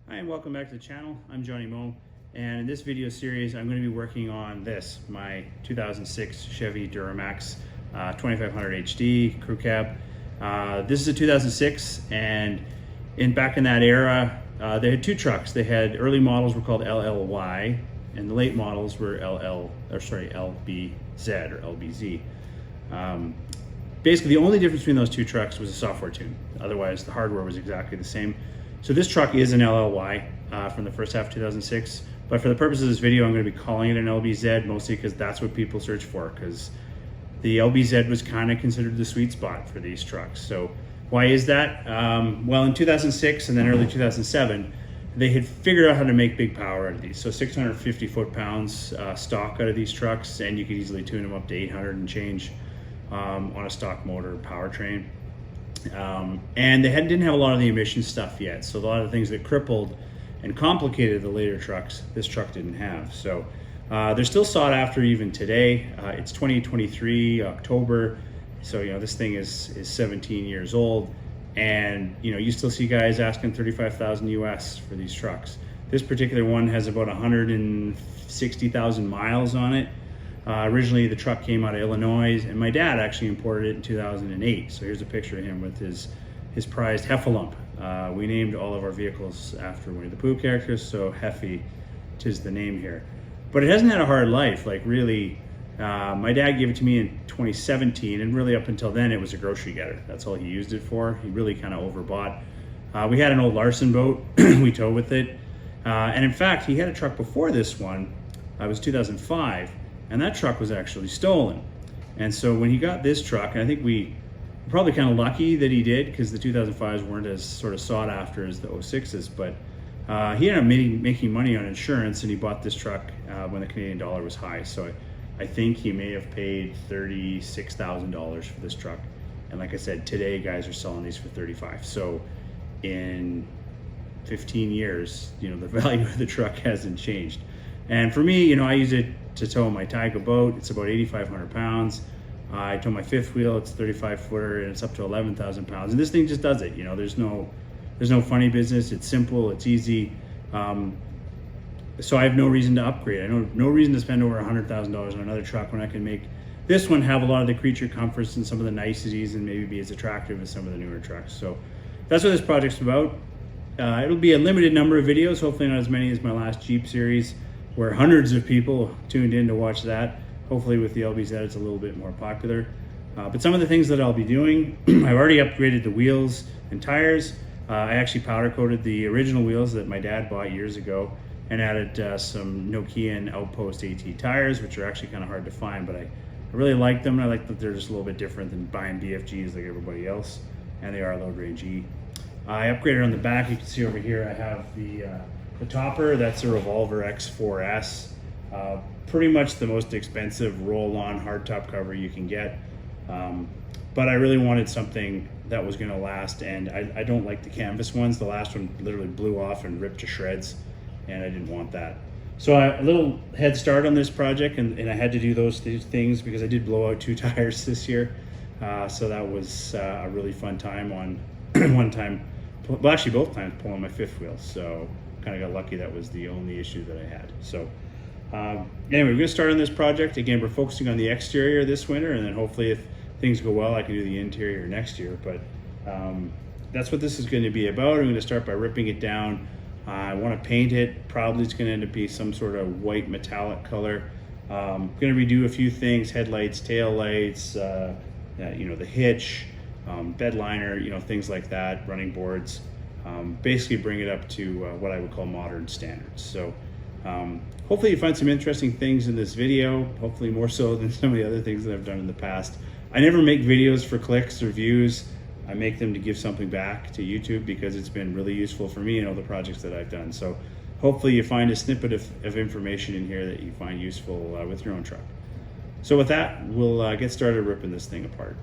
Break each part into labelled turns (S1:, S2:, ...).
S1: Hi and welcome back to the channel. I'm Johnny Moe, and in this video series I'm going to be working on my 2006 Chevy Duramax 2500 HD crew cab. This is a 2006, and back in that era they had two trucks. They had early models were called LLY, and the late models were LBZ or LBZ. Basically, the only difference between those two trucks was a software tune. Otherwise, the hardware was exactly the same. So this truck is an LLY from the first half of 2006, but for the purpose of this video, I'm going to be calling it an LBZ, mostly because that's what people search for, because the LBZ was kind of considered the sweet spot for these trucks. So why is that? Well, in 2006 and then early 2007, they had figured out how to make big power out of these. So 650 foot-pounds stock out of these trucks, and you could easily tune them up to 800 and change on a stock motor powertrain. And they didn't have a lot of the emission stuff yet, so a lot of the things that crippled and complicated the later trucks, this truck didn't have. So they're still sought after even today. It's 2023 October, so this thing is 17 years old, and you still see guys asking 35,000 US for these trucks. This particular one has about 160,000 miles on it. Originally, the truck came out of Illinois, and my dad actually imported it in 2008. So here's a picture of him with his prized Heffalump. We named all of our vehicles after Winnie the Pooh characters, so Heffy is the name here. But it hasn't had a hard life. Like really, my dad gave it to me in 2017, and really up until then, it was a grocery getter. That's all he used it for. He really kind of overbought. We had an old Larson boat we towed with it, and in fact, he had a truck before this one. It was 2005. And that truck was actually stolen. And so when he got this truck, and I think we were probably kind of lucky that he did, because the 2005s weren't as sort of sought after as the 06s, but he ended up making money on insurance, and he bought this truck when the Canadian dollar was high. So I think he may have paid $36,000 for this truck. And like I said, today guys are selling these for 35. So in 15 years, the value of the truck hasn't changed. And for me, I use it to tow my Taiga boat. It's about 8,500 pounds. I tow my fifth wheel. It's 35 footer, and it's up to 11,000 pounds. And this thing just does it. There's no funny business. It's simple. It's easy. So I have no reason to upgrade. I know no reason to spend over $100,000 on another truck when I can make this one have a lot of the creature comforts and some of the niceties, and maybe be as attractive as some of the newer trucks. So that's what this project's about. It'll be a limited number of videos. Hopefully not as many as my last Jeep series, where hundreds of people tuned in to watch that. Hopefully with the LBZ it's a little bit more popular. But some of the things that I'll be doing, I've already upgraded the wheels and tires. I actually powder coated the original wheels that my dad bought years ago, and added some Nokian Outpost AT tires, which are actually kind of hard to find, but I really like them, and I like that they're just a little bit different than buying BFGs like everybody else, and they are load range E. I upgraded on the back. You can see over here I have the topper. That's a Revolver X4S. Pretty much the most expensive roll-on hardtop cover you can get. But I really wanted something that was going to last, and I don't like the canvas ones. The last one literally blew off and ripped to shreds, and I didn't want that. So a little head start on this project, and I had to do those things because I did blow out 2 tires this year. So that was a really fun time on one time, well actually both times, pulling my fifth wheel. So kind of got lucky that was the only issue that I had. So anyway, we're going to start on this project. Again, we're focusing on the exterior this winter, and then hopefully if things go well I can do the interior next year. But that's what this is going to be about. I'm going to start by ripping it down. I want to paint it. Probably it's going to end up being some sort of white metallic color. I'm going to redo a few things: headlights, tail lights, the hitch, bed liner, things like that, running boards. Basically bring it up to what I would call modern standards. So hopefully you find some interesting things in this video, hopefully more so than some of the other things that I've done in the past. I never make videos for clicks or views. I make them to give something back to YouTube, because it's been really useful for me in all the projects that I've done. So hopefully you find a snippet of information in here that you find useful with your own truck. So with that, we'll get started ripping this thing apart.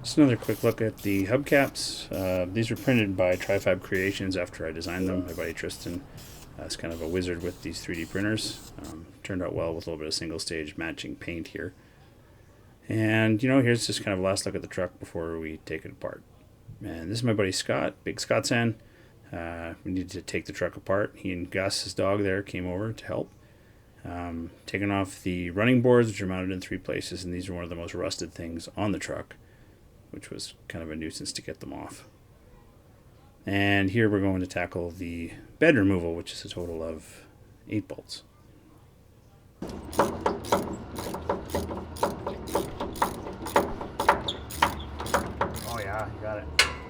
S1: Just another quick look at the hubcaps. These were printed by Trifab Creations after I designed them. My buddy Tristan is kind of a wizard with these 3D printers. Turned out well with a little bit of single stage matching paint here. And here's just kind of a last look at the truck before we take it apart. And this is my buddy Scott, Big Scott San. We needed to take the truck apart. He and Gus, his dog there, came over to help. Taking off the running boards, which are mounted in 3 places, and these are one of the most rusted things on the truck, which was kind of a nuisance to get them off. And here we're going to tackle the bed removal, which is a total of 8 bolts. Oh yeah, you got it.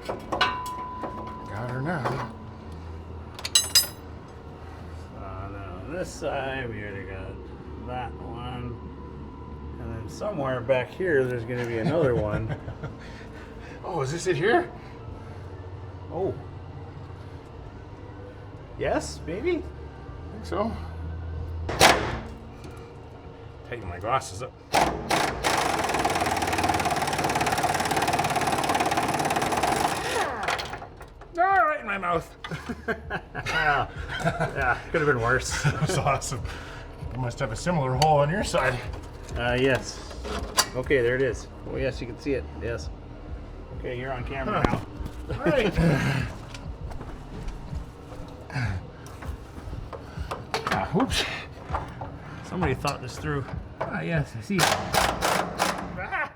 S2: Got her now.
S1: On this side, we already got that one. And then somewhere back here, there's going to be another one.
S2: Oh, is this it here?
S1: Oh. Yes, maybe?
S2: I think so. Taking my glasses up. All right in my mouth.
S1: Yeah, could have been worse.
S2: That's awesome. You must have a similar hole on your side.
S1: Yes. Okay, there it is. Oh, yes, you can see it. Yes. Okay, you're on camera now.
S2: All right. Oops.
S1: Somebody thought this through.
S2: Ah, yes, I see. Ah.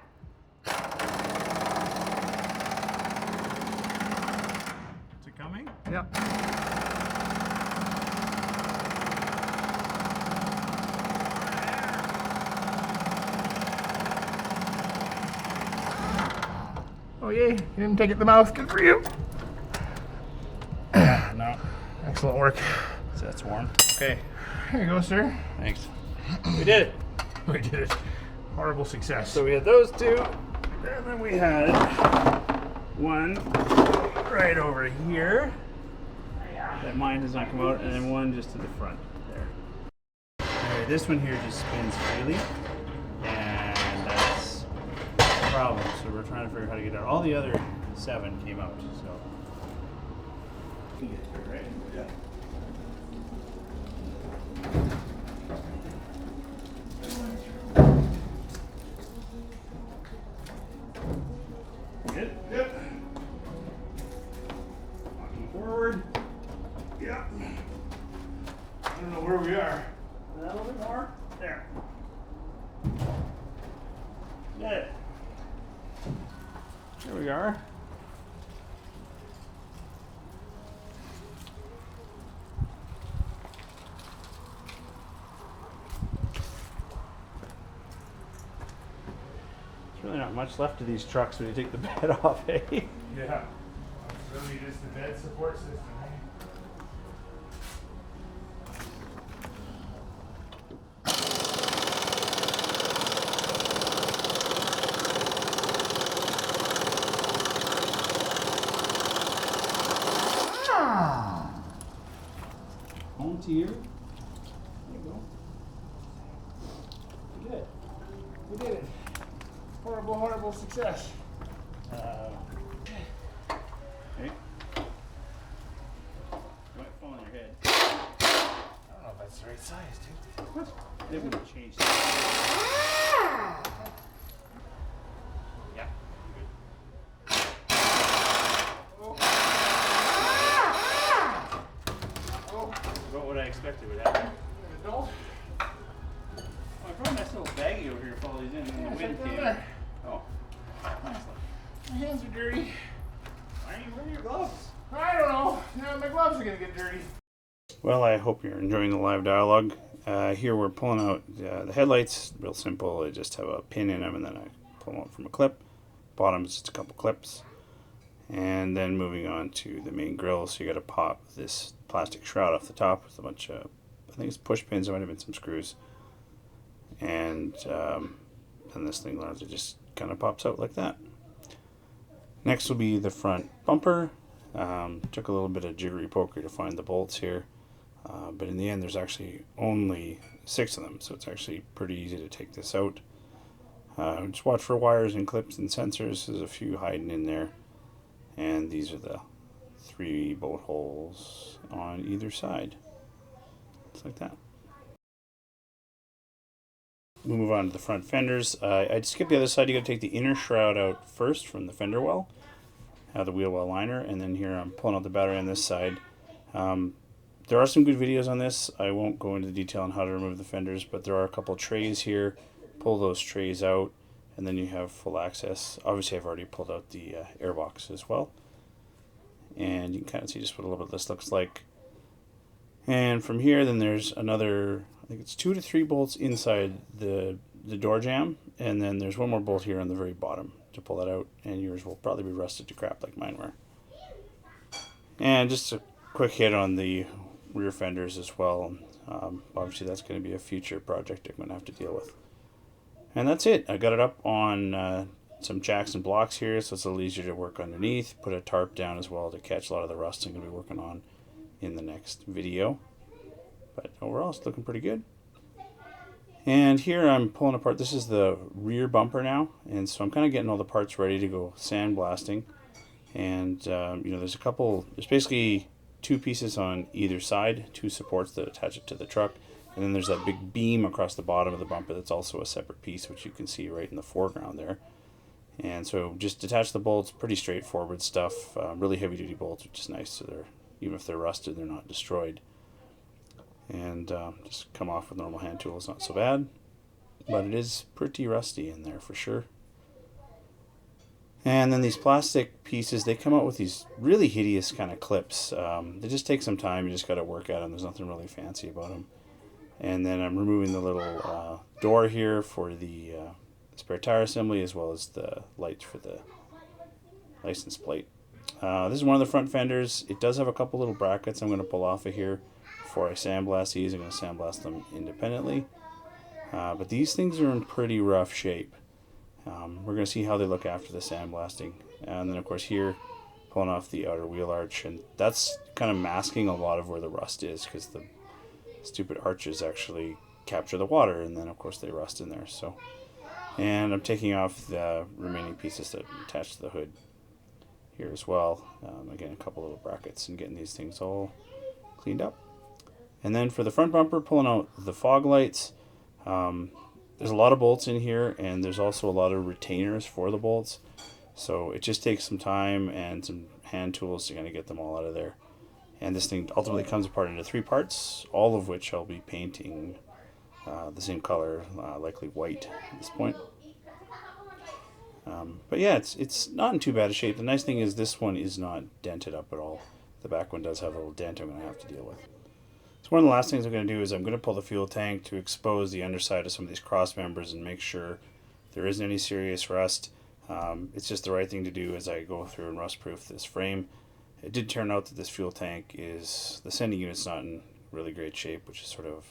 S1: Is it coming?
S2: Yep. Oh, yay. You didn't take it in the mouth. Good for you.
S1: No.
S2: Excellent work.
S1: So that's warm. Okay.
S2: Here you go, sir.
S1: Thanks. We did it.
S2: We did it. Horrible success.
S1: So we had those two, and then we had one right over here that mine does not come out, and then one just to the front there. Alright, this one here just spins freely, and that's the problem. So we're trying to figure out how to get it out. All the other 7 came out, so you get it, right? Yeah. Good?
S2: Yep.
S1: Walking forward.
S2: Yep. I don't know where we are.
S1: A little bit more. There. Get it. There we are. There's really not much left of these trucks when you take the bed off, eh?
S2: Yeah. It's really just the bed support system.
S1: Home to you. There you go. We did it.
S2: We did it. Horrible, horrible success.
S1: Hey. You might fall on your head.
S2: I don't know if that's the right size, dude.
S1: What? It would have changed. Yeah. About what I expected would happen.
S2: Adult?
S1: Oh, I brought a nice little baggie over here to follow these in, and
S2: Yeah,
S1: the
S2: it's
S1: wind
S2: right
S1: came.
S2: there.
S1: Oh. Nice.
S2: My hands are dirty.
S1: Why are you wearing your gloves?
S2: I don't know. Now my gloves are gonna get dirty.
S1: Well, I hope you're enjoying the live dialogue. Here we're pulling out the headlights. Real simple. I just have a pin in them, and then I pull them out from a clip. Bottom is just a couple clips. And then moving on to the main grill. So you got to pop this plastic shroud off the top with a bunch of, I think it's push pins. There might have been some screws. And then this thing largely just kind of pops out like that. Next will be the front bumper. Took a little bit of jiggery pokery to find the bolts here. But in the end, there's actually only 6 of them. So it's actually pretty easy to take this out. Just watch for wires and clips and sensors. There's a few hiding in there. And these are the 3 bolt holes on either side. Just like that. We'll move on to the front fenders. I'd skip the other side. You got to take the inner shroud out first from the fender well. the wheel well liner, and then here I'm pulling out the battery on this side. There are some good videos on this. I won't go into detail on how to remove the fenders, but there are a couple trays here. Pull those trays out, and then you have full access. Obviously, I've already pulled out the airbox as well. And you can kind of see just what a little bit of this looks like. And from here, then there's another, I think it's 2 to 3 bolts inside the door jamb, and then there's one more bolt here on the very bottom to pull that out, and yours will probably be rusted to crap like mine were. And just a quick hit on the rear fenders as well. Obviously that's going to be a future project I'm going to have to deal with. And that's it. I got it up on some jacks and blocks here, so it's a little easier to work underneath. Put a tarp down as well to catch a lot of the rust I'm going to be working on in the next video. But overall it's looking pretty good. And here I'm pulling apart, this is the rear bumper now, and so I'm kind of getting all the parts ready to go sandblasting. And you know, there's basically 2 pieces on either side, 2 supports that attach it to the truck, and then there's that big beam across the bottom of the bumper that's also a separate piece, which you can see right in the foreground there. And so just detach the bolts, pretty straightforward stuff, really heavy duty bolts, which is nice, so they're, even if they're rusted, they're not destroyed. And just come off with normal hand tools, not so bad, but it is pretty rusty in there for sure. And then these plastic pieces, they come out with these really hideous kind of clips. They just take some time, you just got to work at them, there's nothing really fancy about them. And then I'm removing the little door here for the spare tire assembly, as well as the lights for the license plate. This is one of the front fenders. It does have a couple little brackets I'm going to pull off of here before I sandblast these. I'm going to sandblast them independently. But these things are in pretty rough shape. We're going to see how they look after the sandblasting. And then of course here, pulling off the outer wheel arch, and that's kind of masking a lot of where the rust is, because the stupid arches actually capture the water, and then of course they rust in there. So, and I'm taking off the remaining pieces that attach to the hood here as well. Again, a couple little brackets, and getting these things all cleaned up. And then for the front bumper, pulling out the fog lights. There's a lot of bolts in here, and there's also a lot of retainers for the bolts. So it just takes some time and some hand tools to kind of get them all out of there. And this thing ultimately comes apart into 3 parts, all of which I'll be painting the same color, likely white at this point. But yeah, it's not in too bad a shape. The nice thing is this one is not dented up at all. The back one does have a little dent I'm going to have to deal with. So one of the last things I'm going to do is I'm going to pull the fuel tank to expose the underside of some of these cross members and make sure there isn't any serious rust. It's just the right thing to do as I go through and rust proof this frame. It did turn out that this fuel tank is, the sending unit's not in really great shape, which is sort of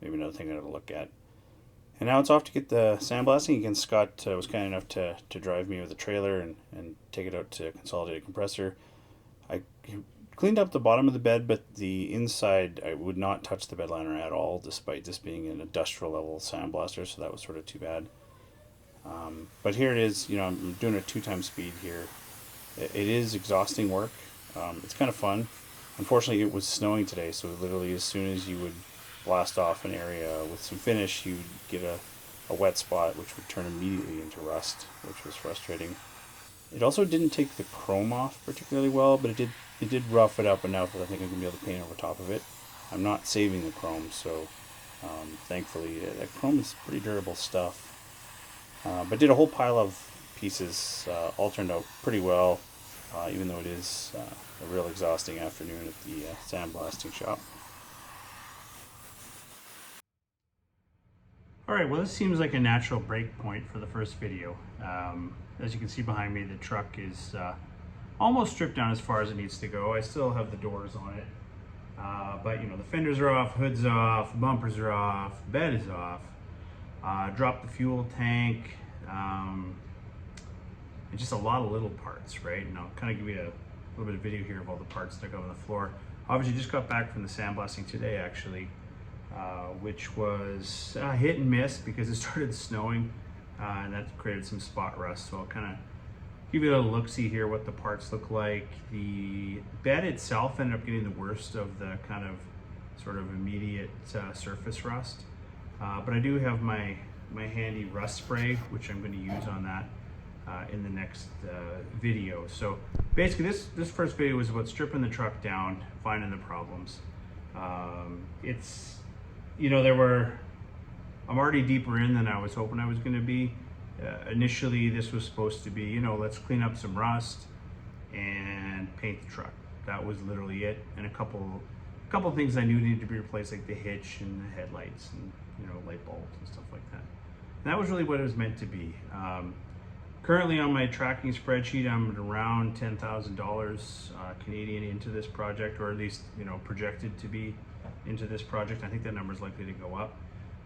S1: maybe another thing I have to look at. And now it's off to get the sandblasting. Again, Scott was kind enough to drive me with a trailer and take it out to Consolidated Compressor. I cleaned up the bottom of the bed, but the inside I would not touch the bed liner at all, despite this being an industrial level sandblaster, so that was sort of too bad. But here it is. You know, I'm doing a 2x speed here. It is exhausting work. It's kind of fun. Unfortunately, it was snowing today, so literally as soon as you would blast off an area with some finish, you'd get a wet spot, which would turn immediately into rust, which was frustrating. It also didn't take the chrome off particularly well, but it did rough it up enough that I think I'm going to be able to paint over top of it. I'm not saving the chrome, so thankfully that chrome is pretty durable stuff. But did a whole pile of pieces, all turned out pretty well, even though it is a real exhausting afternoon at the sandblasting shop. Alright, well this seems like a natural break point for the first video. As you can see behind me, the truck is almost stripped down as far as it needs to go. I still have the doors on it, but you know, the fenders are off, hood's off, bumpers are off, bed is off. Dropped the fuel tank, and just a lot of little parts, right? And I'll kind of give you a little bit of video here of all the parts that go on the floor. Obviously just got back from the sandblasting today actually, which was hit and miss because it started snowing, and that created some spot rust. So I'll kind of give you a little look-see here what the parts look like. The bed itself ended up getting the worst of the kind of sort of immediate surface rust. But I do have my handy rust spray, which I'm going to use on that. in the next video. So basically this first video was about stripping the truck down, finding the problems. It's, you know, I'm already deeper in than I was hoping I was going to be. Initially this was supposed to be, you know, let's clean up some rust and paint the truck. That was literally it, and a couple things I knew needed to be replaced, like the hitch and the headlights and, you know, light bulbs and stuff like that. And that was really what it was meant to be. Currently on my tracking spreadsheet, I'm at around $10,000 Canadian into this project, or at least, you know, projected to be into this project. I think that number is likely to go up.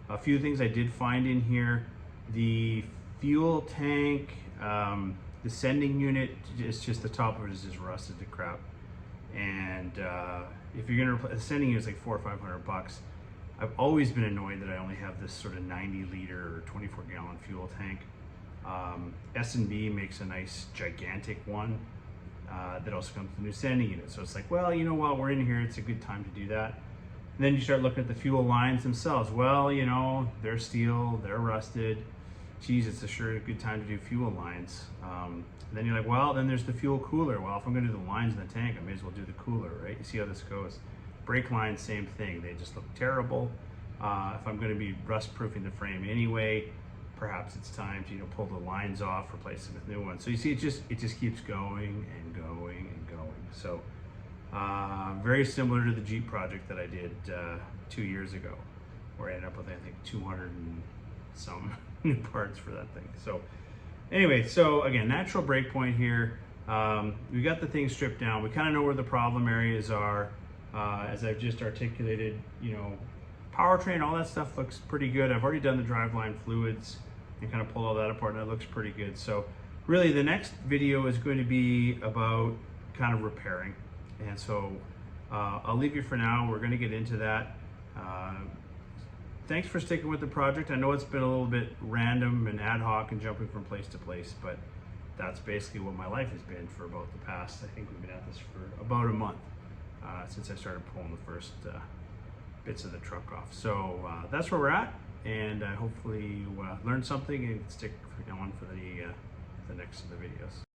S1: A few things I did find in here: the fuel tank, the sending unit, it's just the top of it is just rusted to crap. And if you're gonna replace the sending unit, it's like $400 or $500. I've always been annoyed that I only have this sort of 90 liter or 24 gallon fuel tank. S&B makes a nice gigantic one that also comes with the new sending unit. So it's like, well, you know, while we're in here, it's a good time to do that. And then you start looking at the fuel lines themselves. Well, you know, they're steel, they're rusted. Geez, it's a good time to do fuel lines. And then you're like, well, then there's the fuel cooler. Well, if I'm gonna do the lines in the tank, I may as well do the cooler, right? You see how this goes. Brake lines, same thing. They just look terrible. If I'm gonna be rust proofing the frame anyway, perhaps it's time to, you know, pull the lines off, replace them with new ones. So you see, it just keeps going and going and going. So very similar to the Jeep project that I did 2 years ago, where I ended up with, I think, 200 and some new parts for that thing. So anyway, so again, natural break point here. We got the thing stripped down. We kind of know where the problem areas are. As I've just articulated, you know, powertrain, all that stuff looks pretty good. I've already done the driveline fluids and kind of pulled all that apart, and that looks pretty good. So really the next video is going to be about kind of repairing. And so I'll leave you for now. We're going to get into that. Thanks for sticking with the project. I know it's been a little bit random and ad hoc and jumping from place to place, but that's basically what my life has been for about the past, I think we've been at this for about a month since I started pulling the first bits of the truck off. So that's where we're at, and hopefully you learned something and stick on for the next of the videos.